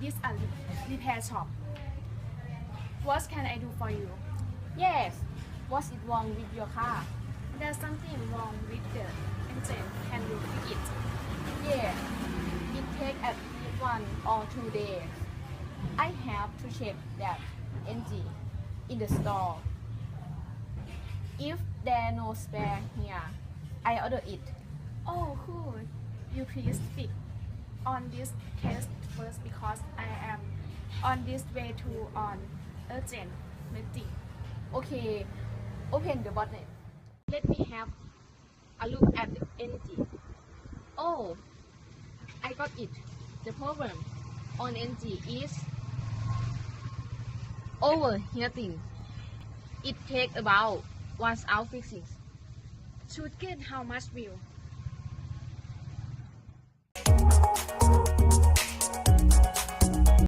is a repair shop. What can I do for you? Yes. What's it wrong with your car? There's something wrong with the engine. Can you fix it? Yeah. It takes at least 1 or 2 days. I have to check that engine in the store. If there no spare here, I order it. Oh, cool. You please speak on this case first because I am on this way to on urgent meeting. Okay. Open the bonnet. Let me have a look at the engine. Oh, I got it. The problem on engine is overheating. It takes about 1 hour fixing. Should get how much will?